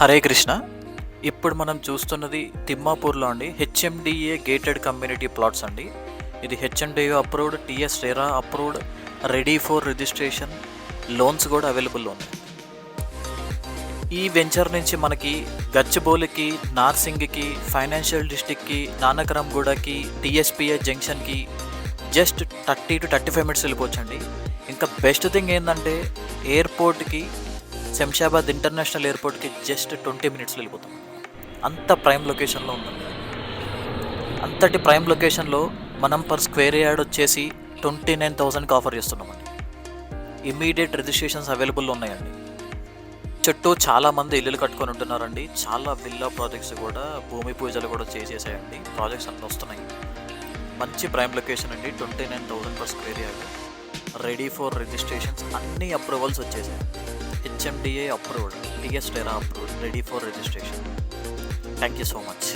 హరే కృష్ణ. ఇప్పుడు మనం చూస్తున్నది తిమ్మాపూర్లో అండి హెచ్ఎండిఏ గేటెడ్ కమ్యూనిటీ ప్లాట్స్ అండి. ఇది HMDA approved, TS RERA approved, ready for registration, loans కూడా అవైలబుల్లో ఉన్నాయి. ఈ వెంచర్ నుంచి మనకి గచ్చిబౌలికి, నార్సింగ్కి, ఫైనాన్షియల్ డిస్టిక్కి, నానకరంగూడకి, టీఎస్పిఐ జంక్షన్కి జస్ట్ 30 to 35 మినిట్స్ వెళ్ళిపోవచ్చండి. ఇంకా బెస్ట్ థింగ్ ఏంటంటే ఎయిర్పోర్ట్కి, శంషాబాద్ ఇంటర్నేషనల్ ఎయిర్పోర్ట్కి జస్ట్ 20 మినిట్స్లో వెళ్ళిపోతాం. అంత ప్రైమ్ లొకేషన్లో ఉందండి. అంతటి ప్రైమ్ లొకేషన్లో మనం పర్ స్క్వేర్ యార్డ్ వచ్చేసి 29,000కి ఆఫర్ చేస్తున్నామండి. ఇమ్మీడియట్ రిజిస్ట్రేషన్స్ అవైలబుల్ ఉన్నాయండి. చుట్టూ చాలామంది ఇల్లులు కట్టుకొని ఉంటున్నారండి. చాలా విల్లా ప్రాజెక్ట్స్ కూడా, భూమి పూజలు కూడా చేసేసాయండి. ప్రాజెక్ట్స్ అన్నీ వస్తున్నాయి. మంచి ప్రైమ్ లొకేషన్ అండి. 29,000 per square yard, ready for registrations, అన్ని అప్రూవల్స్ వచ్చేసాయి. HMDA approved, TS RERA approved, ready for registration. Thank you so much.